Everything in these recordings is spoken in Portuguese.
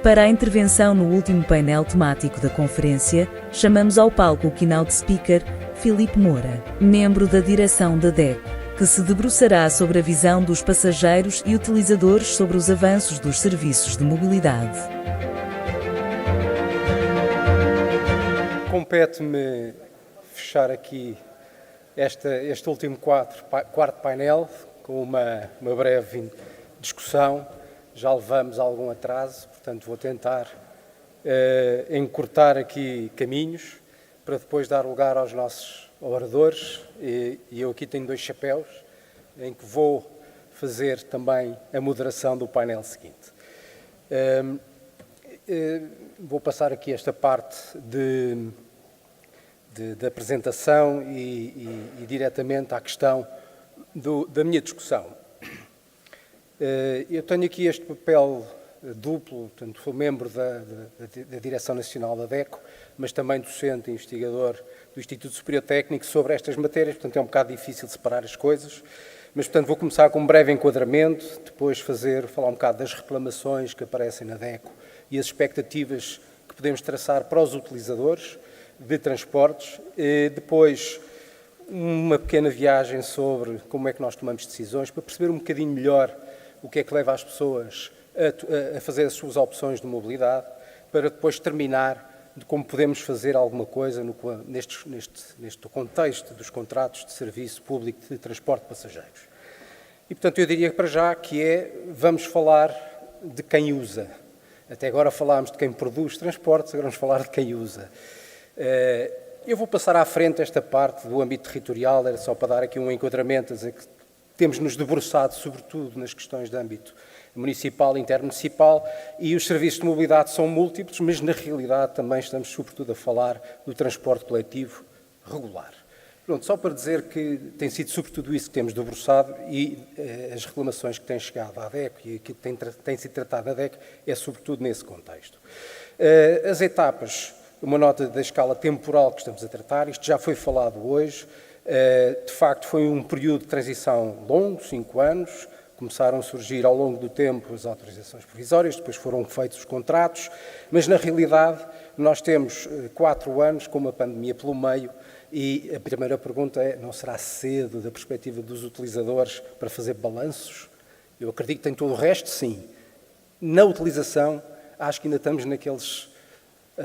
Para a intervenção no último painel temático da conferência, chamamos ao palco o keynote speaker Filipe Moura, membro da direção da DECO, que se debruçará sobre a visão dos passageiros e utilizadores sobre os avanços dos serviços de mobilidade. Compete-me fechar aqui este último quarto painel com uma breve discussão. Já levamos algum atraso, portanto vou tentar encurtar aqui caminhos para depois dar lugar aos nossos oradores. E eu aqui tenho 2 chapéus, em que vou fazer também a moderação do painel seguinte. Vou passar aqui esta parte de apresentação e diretamente à questão da minha discussão. Eu tenho aqui este papel duplo, portanto, sou membro da Direção Nacional da DECO, mas também docente e investigador do Instituto Superior Técnico sobre estas matérias, portanto é um bocado difícil separar as coisas, mas portanto vou começar com um breve enquadramento, depois falar um bocado das reclamações que aparecem na DECO e as expectativas que podemos traçar para os utilizadores de transportes, depois uma pequena viagem sobre como é que nós tomamos decisões, para perceber um bocadinho melhor o que é que leva as pessoas a fazer as suas opções de mobilidade, para depois terminar de como podemos fazer alguma coisa neste contexto dos contratos de serviço público de transporte de passageiros. E, portanto, eu diria para já que vamos falar de quem usa. Até agora falámos de quem produz transportes, agora vamos falar de quem usa. Eu vou passar à frente esta parte do âmbito territorial, era só para dar aqui um enquadramento, a dizer que temos-nos debruçado sobretudo nas questões de âmbito municipal e intermunicipal, e os serviços de mobilidade são múltiplos, mas na realidade também estamos sobretudo a falar do transporte coletivo regular. Pronto, só para dizer que tem sido sobretudo isso que temos debruçado e as reclamações que têm chegado à DECO e aquilo que tem sido tratado na DECO é sobretudo nesse contexto. As etapas, uma nota da escala temporal que estamos a tratar, isto já foi falado hoje. De facto, foi um período de transição longo, 5 anos, começaram a surgir ao longo do tempo as autorizações provisórias, depois foram feitos os contratos, mas na realidade nós temos 4 anos com uma pandemia pelo meio e a primeira pergunta é, não será cedo da perspectiva dos utilizadores para fazer balanços? Eu acredito que tem todo o resto, sim. Na utilização, acho que ainda estamos naqueles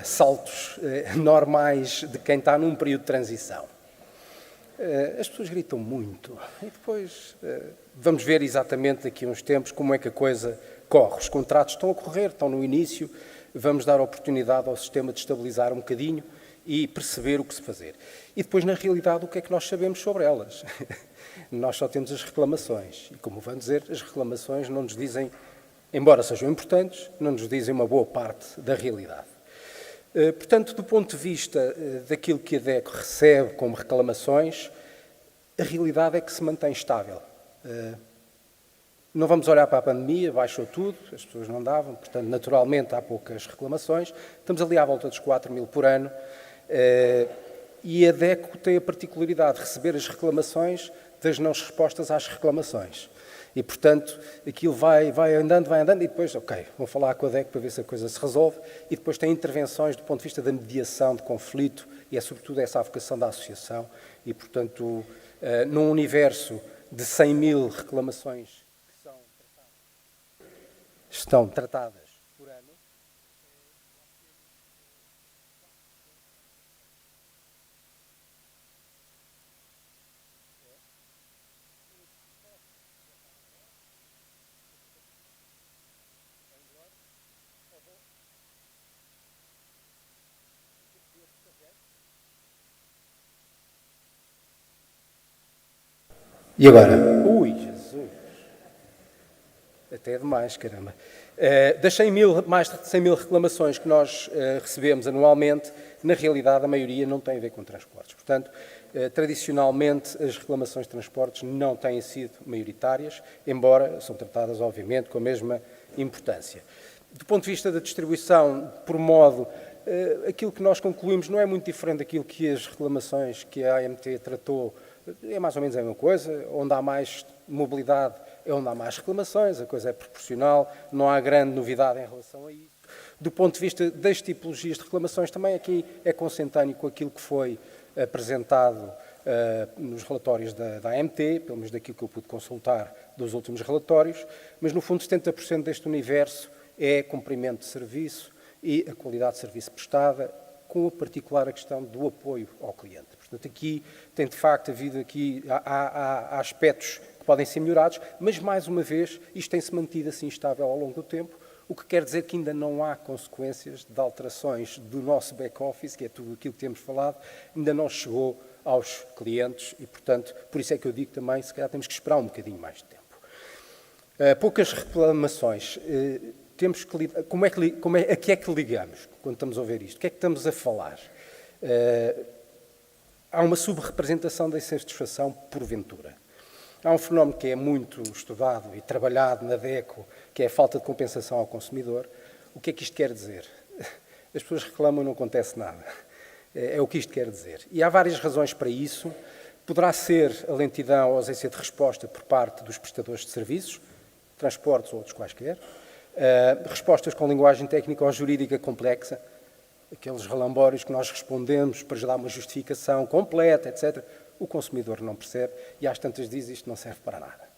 saltos normais de quem está num período de transição. As pessoas gritam muito e depois vamos ver exatamente daqui a uns tempos como é que a coisa corre. Os contratos estão a correr, estão no início, vamos dar oportunidade ao sistema de estabilizar um bocadinho e perceber o que se fazer. E depois, na realidade, o que é que nós sabemos sobre elas? Nós só temos as reclamações e, como vão dizer, as reclamações não nos dizem, embora sejam importantes, não nos dizem uma boa parte da realidade. Portanto, do ponto de vista daquilo que a DECO recebe como reclamações, a realidade é que se mantém estável. Não vamos olhar para a pandemia, baixou tudo, as pessoas não davam, portanto, naturalmente há poucas reclamações. Estamos ali à volta dos 4.000 por ano e a DECO tem a particularidade de receber as reclamações das não respostas às reclamações. E, portanto, aquilo vai andando e depois, ok, vou falar com a DECO para ver se a coisa se resolve e depois tem intervenções do ponto de vista da mediação de conflito e é sobretudo essa a vocação da associação e, portanto, num universo de 100.000 reclamações que estão tratadas por ano, e agora? Ui, Jesus! Até é demais, caramba. Das mais de 100.000 reclamações que nós recebemos anualmente, na realidade a maioria não tem a ver com transportes. Portanto, tradicionalmente as reclamações de transportes não têm sido maioritárias, embora são tratadas, obviamente, com a mesma importância. Do ponto de vista da distribuição, por modo, aquilo que nós concluímos não é muito diferente daquilo que as reclamações que a AMT tratou. É mais ou menos a mesma coisa, onde há mais mobilidade é onde há mais reclamações, a coisa é proporcional, não há grande novidade em relação a isso. Do ponto de vista das tipologias de reclamações, também aqui é consentâneo com aquilo que foi apresentado nos relatórios da AMT, pelo menos daquilo que eu pude consultar dos últimos relatórios, mas no fundo 70% deste universo é cumprimento de serviço e a qualidade de serviço prestada, com a particular questão do apoio ao cliente. Portanto, aqui tem de facto havido há aspectos que podem ser melhorados, mas mais uma vez isto tem-se mantido assim estável ao longo do tempo, o que quer dizer que ainda não há consequências de alterações do nosso back-office, que é tudo aquilo que temos falado, ainda não chegou aos clientes e, portanto, por isso é que eu digo também, se calhar temos que esperar um bocadinho mais de tempo. Poucas reclamações. Temos que lidar, a que é que ligamos quando estamos a ouvir isto? O que é que estamos a falar? Há uma subrepresentação da insatisfação porventura. Há um fenómeno que é muito estudado e trabalhado na DECO, que é a falta de compensação ao consumidor. O que é que isto quer dizer? As pessoas reclamam e não acontece nada. É o que isto quer dizer. E há várias razões para isso. Poderá ser a lentidão ou a ausência de resposta por parte dos prestadores de serviços, transportes ou outros quaisquer. Respostas com linguagem técnica ou jurídica complexa, aqueles relambórios que nós respondemos para dar uma justificação completa, etc. O consumidor não percebe e às tantas diz isto não serve para nada.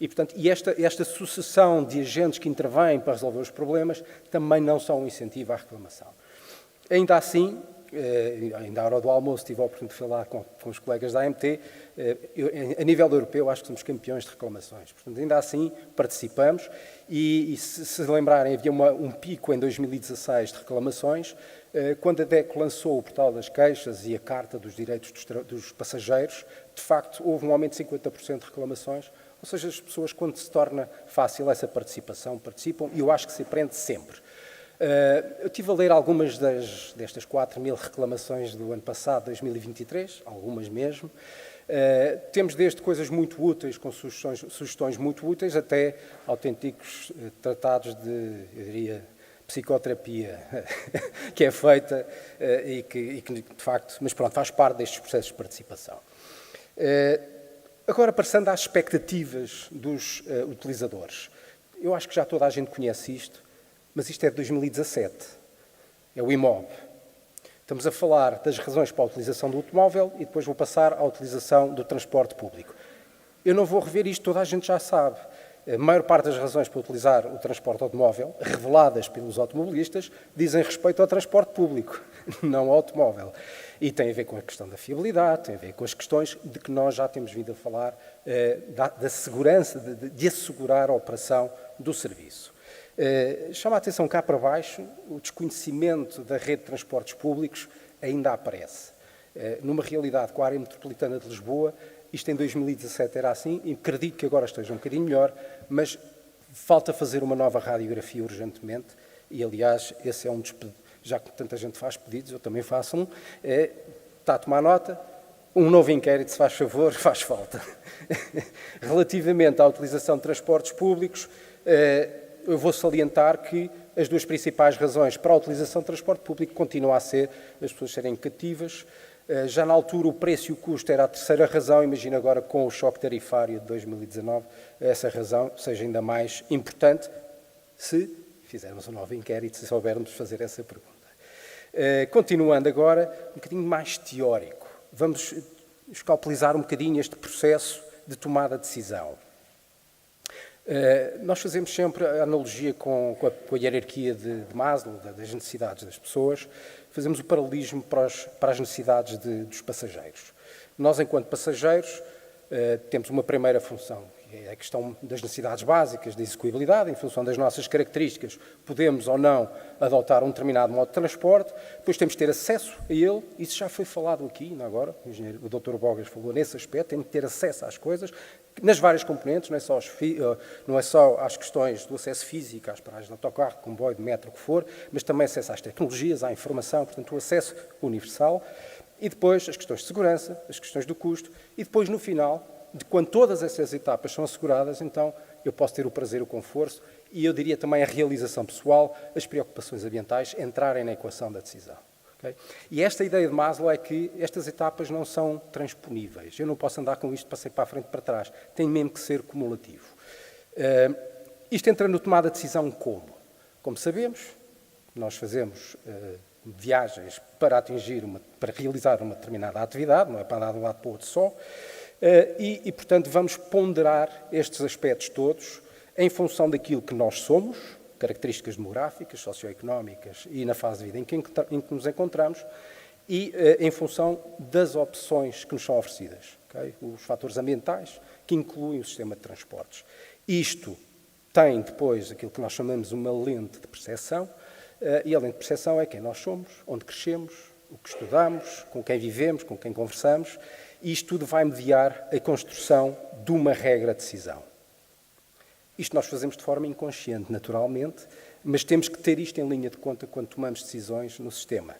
E, portanto, esta sucessão de agentes que intervêm para resolver os problemas também não são um incentivo à reclamação. Ainda assim, ainda à hora do almoço tive a oportunidade de falar com os colegas da AMT, a nível europeu acho que somos campeões de reclamações. Portanto, ainda assim participamos e se lembrarem, havia um pico em 2016 de reclamações, quando a DECO lançou o portal das queixas e a Carta dos Direitos dos Passageiros, de facto houve um aumento de 50% de reclamações, ou seja, as pessoas, quando se torna fácil essa participação, participam e eu acho que se aprende sempre. Eu estive a ler algumas destas 4.000 reclamações do ano passado, 2023, algumas mesmo. Temos desde coisas muito úteis, com sugestões muito úteis, até autênticos tratados de, eu diria, psicoterapia que é feita e que, de facto, mas pronto, faz parte destes processos de participação. Agora, passando às expectativas dos utilizadores. Eu acho que já toda a gente conhece isto, mas isto é de 2017. É o IMOB. Estamos a falar das razões para a utilização do automóvel e depois vou passar à utilização do transporte público. Eu não vou rever isto, toda a gente já sabe. A maior parte das razões para utilizar o transporte automóvel, reveladas pelos automobilistas, dizem respeito ao transporte público, não ao automóvel. E tem a ver com a questão da fiabilidade, tem a ver com as questões de que nós já temos vindo a falar, da segurança, de assegurar a operação do serviço. Chama a atenção cá para baixo, o desconhecimento da rede de transportes públicos ainda aparece. Numa realidade com a área metropolitana de Lisboa, isto em 2017 era assim, e acredito que agora esteja um bocadinho melhor, mas falta fazer uma nova radiografia urgentemente, e aliás, esse é um dos pedidos, já que tanta gente faz pedidos, eu também faço um, está a tomar nota, um novo inquérito, se faz favor, faz falta. Relativamente à utilização de transportes públicos, eu vou salientar que as duas principais razões para a utilização de transporte público continuam a ser as pessoas serem cativas. Já na altura o preço e o custo era a terceira razão, imagina agora com o choque tarifário de 2019, essa razão seja ainda mais importante se fizermos um novo inquérito, se soubermos fazer essa pergunta. Continuando agora, um bocadinho mais teórico, vamos escalpelizar um bocadinho este processo de tomada de decisão. Nós fazemos sempre a analogia com a hierarquia de Maslow, das necessidades das pessoas, fazemos o paralelismo para as necessidades dos passageiros. Nós, enquanto passageiros, temos uma primeira função, que é a questão das necessidades básicas, da execuibilidade, em função das nossas características, podemos ou não adotar um determinado modo de transporte, depois temos que ter acesso a ele, isso já foi falado aqui, ainda agora, o Dr. Bogas falou nesse aspecto, temos que ter acesso às coisas, nas várias componentes, não é só às questões do acesso físico, às paragens de autocarro, de comboio, de metro, o que for, mas também acesso às tecnologias, à informação, portanto, o acesso universal, e depois as questões de segurança, as questões do custo, e depois, no final, de quando todas essas etapas são asseguradas, então eu posso ter o prazer, o conforto, e eu diria também a realização pessoal, as preocupações ambientais entrarem na equação da decisão. Okay? E esta ideia de Maslow é que estas etapas não são transponíveis. Eu não posso andar com isto, passei para a frente e para trás. Tem mesmo que ser cumulativo. Isto entra no tomada de decisão como? Como sabemos, Nós fazemos viagens para para realizar uma determinada atividade, não é para andar de um lado para o outro só, e, portanto, vamos ponderar estes aspectos todos em função daquilo que nós somos, características demográficas, socioeconómicas e na fase de vida em que nos encontramos, e em função das opções que nos são oferecidas. Okay? Os fatores ambientais, que incluem o sistema de transportes. Isto tem depois aquilo que nós chamamos uma lente de percepção, e a lente de percepção é quem nós somos, onde crescemos, o que estudamos, com quem vivemos, com quem conversamos, e isto tudo vai mediar a construção de uma regra de decisão. Isto nós fazemos de forma inconsciente, naturalmente, mas temos que ter isto em linha de conta quando tomamos decisões no sistema.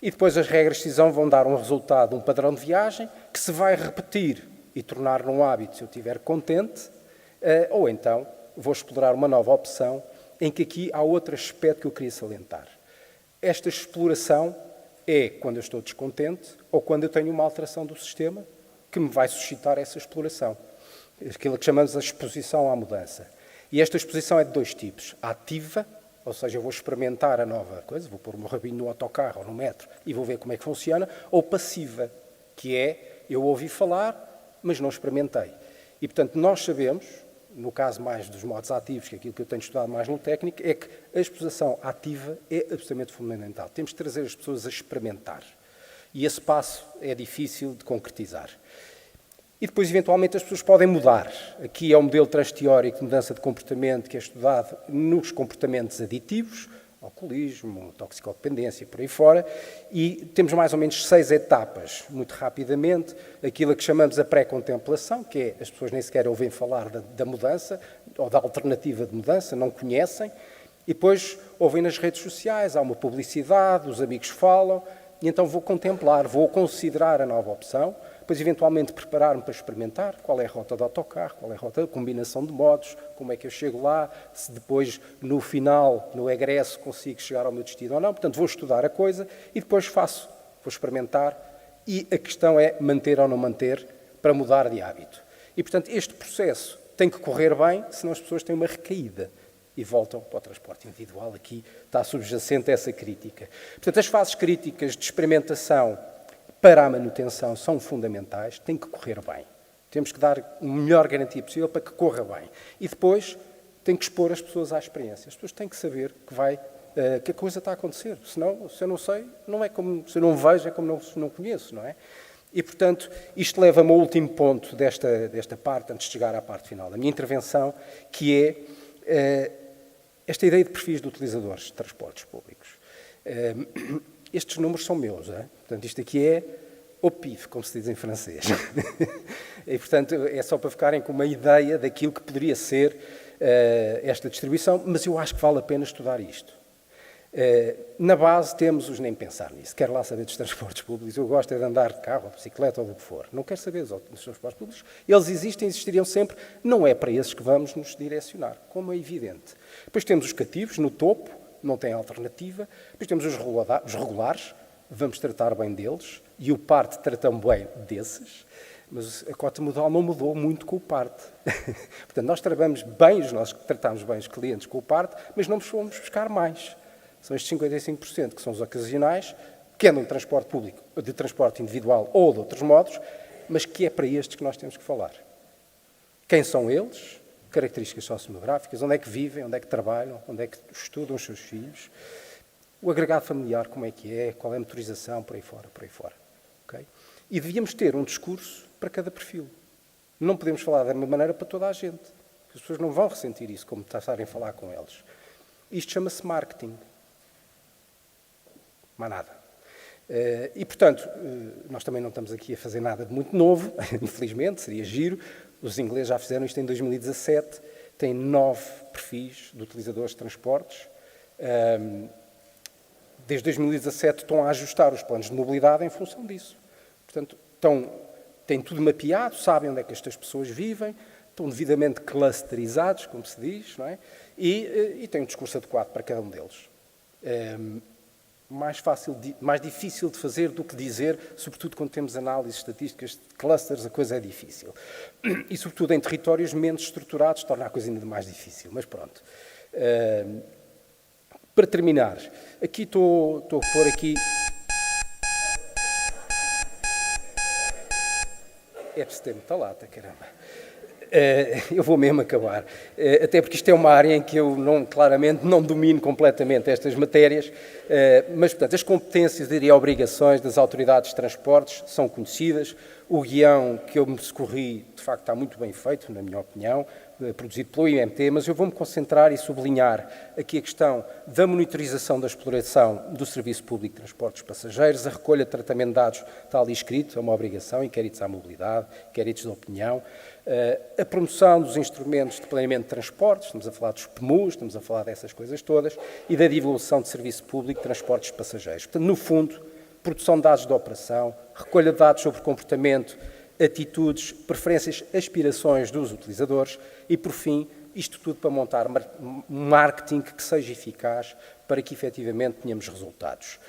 E depois as regras de decisão vão dar um resultado, um padrão de viagem, que se vai repetir e tornar num hábito se eu estiver contente, ou então vou explorar uma nova opção, em que aqui há outro aspecto que eu queria salientar. Esta exploração é quando eu estou descontente ou quando eu tenho uma alteração do sistema que me vai suscitar essa exploração. Aquilo que chamamos a exposição à mudança. E esta exposição é de dois tipos. Ativa, ou seja, eu vou experimentar a nova coisa, vou pôr o meu rabinho no autocarro ou no metro e vou ver como é que funciona, ou passiva, que é eu ouvi falar, mas não experimentei. E, portanto, nós sabemos, no caso mais dos modos ativos, que é aquilo que eu tenho estudado mais no técnico, é que a exposição ativa é absolutamente fundamental. Temos de trazer as pessoas a experimentar. E esse passo é difícil de concretizar. E depois, eventualmente, as pessoas podem mudar. Aqui é o modelo transteórico de mudança de comportamento que é estudado nos comportamentos aditivos, alcoolismo, toxicodependência, por aí fora, e temos mais ou menos 6 etapas, muito rapidamente, aquilo que chamamos a pré-contemplação, que é as pessoas nem sequer ouvem falar da mudança, ou da alternativa de mudança, não conhecem, e depois ouvem nas redes sociais, há uma publicidade, os amigos falam, e então vou contemplar, vou considerar a nova opção, depois eventualmente preparar-me para experimentar qual é a rota de autocarro, qual é a rota de combinação de modos, como é que eu chego lá, se depois no final, no egresso, consigo chegar ao meu destino ou não. Portanto, vou estudar a coisa e depois vou experimentar e a questão é manter ou não manter para mudar de hábito. E, portanto, este processo tem que correr bem, senão as pessoas têm uma recaída e voltam para o transporte individual. Aqui está subjacente essa crítica. Portanto, as fases críticas de experimentação para a manutenção são fundamentais, tem que correr bem. Temos que dar a melhor garantia possível para que corra bem. E depois tem que expor as pessoas à experiência. As pessoas têm que saber que a coisa está a acontecer. Senão, se eu não sei, não é como se eu não vejo, é como se não conheço, não é? E, portanto, isto leva-me ao último ponto desta parte, antes de chegar à parte final da minha intervenção, que é esta ideia de perfis de utilizadores de transportes públicos. Estes números são meus, é? Portanto, isto aqui é au pif, como se diz em francês. E, portanto, é só para ficarem com uma ideia daquilo que poderia ser esta distribuição, mas eu acho que vale a pena estudar isto. Na base temos os nem pensar nisso. Quero lá saber dos transportes públicos. Eu gosto é de andar de carro, ou de bicicleta, ou do que for. Não quero saber dos transportes públicos. Eles existem, existiriam sempre. Não é para esses que vamos nos direcionar, como é evidente. Depois temos os cativos, no topo, não tem alternativa. Depois temos os regulares, vamos tratar bem deles, e o PART tratamos bem desses, mas a cota modal não mudou muito com o PART. Portanto, nós tratamos bem os clientes com o PART, mas não fomos buscar mais. São estes 55% que são os ocasionais, que andam de transporte público, de transporte individual ou de outros modos, mas que é para estes que nós temos que falar. Quem são eles? Características sociodemográficas, onde é que vivem, onde é que trabalham, onde é que estudam os seus filhos, o agregado familiar, como é que é, qual é a motorização, por aí fora. Okay? E devíamos ter um discurso para cada perfil. Não podemos falar da mesma maneira para toda a gente. As pessoas não vão ressentir isso, como estarem a falar com eles. Isto chama-se marketing. Mais nada. E, portanto, nós também não estamos aqui a fazer nada de muito novo, infelizmente, seria giro. Os ingleses já fizeram isto em 2017, têm 9 perfis de utilizadores de transportes. Desde 2017 estão a ajustar os planos de mobilidade em função disso. Portanto, têm tudo mapeado, sabem onde é que estas pessoas vivem, estão devidamente clusterizados, como se diz, não é? E têm um discurso adequado para cada um deles. Mais difícil de fazer do que dizer, sobretudo quando temos análises estatísticas de clusters, a coisa é difícil. E, sobretudo, em territórios menos estruturados, torna a coisa ainda mais difícil. Mas pronto. Para terminar, aqui estou a pôr aqui... É preciso ter muita lata, caramba. Eu vou mesmo acabar, até porque isto é uma área em que eu claramente não domino completamente estas matérias, mas, portanto, as competências e obrigações das autoridades de transportes são conhecidas, o guião que eu me socorri, de facto, está muito bem feito, na minha opinião, produzido pelo IMT, mas eu vou-me concentrar e sublinhar aqui a questão da monitorização da exploração do Serviço Público de Transportes Passageiros, a recolha de tratamento de dados está ali escrito, é uma obrigação, inquéritos à mobilidade, inquéritos de opinião, a promoção dos instrumentos de planeamento de transportes, estamos a falar dos PMUs, estamos a falar dessas coisas todas, e da divulgação de Serviço Público de Transportes Passageiros. Portanto, no fundo, produção de dados de operação, recolha de dados sobre comportamento, atitudes, preferências, aspirações dos utilizadores e, por fim, isto tudo para montar um marketing que seja eficaz para que, efetivamente, tenhamos resultados.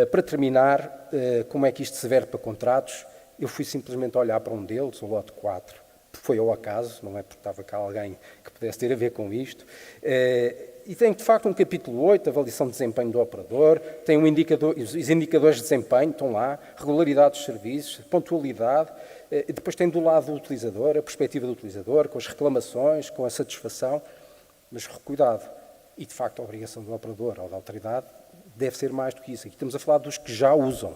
Para terminar, como é que isto se verve para contratos? Eu fui simplesmente olhar para um deles, o lote 4, foi ao acaso, não é porque estava cá alguém que pudesse ter a ver com isto, e tem, de facto, um capítulo 8, avaliação de desempenho do operador, tem um indicador, os indicadores de desempenho estão lá, regularidade dos serviços, pontualidade, e depois tem do lado do utilizador, a perspectiva do utilizador, com as reclamações, com a satisfação, mas cuidado, e de facto a obrigação do operador ou da autoridade deve ser mais do que isso. Aqui estamos a falar dos que já usam.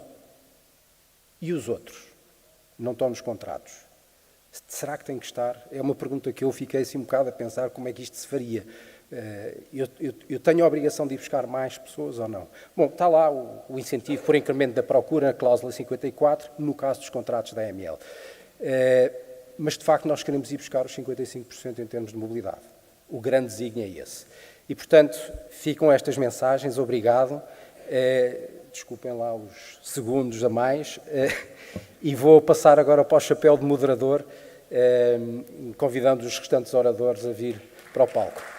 E os outros? Não estão nos contratos. Será que tem que estar? É uma pergunta que eu fiquei assim um bocado a pensar como é que isto se faria. Eu tenho a obrigação de ir buscar mais pessoas ou não? Bom, está lá o incentivo por incremento da procura na cláusula 54, no caso dos contratos da AML. Mas, de facto, nós queremos ir buscar os 55% em termos de mobilidade. O grande desígnio é esse. E, portanto, ficam estas mensagens. Obrigado. Desculpem lá os segundos a mais. E vou passar agora para o chapéu de moderador, convidando os restantes oradores a vir para o palco.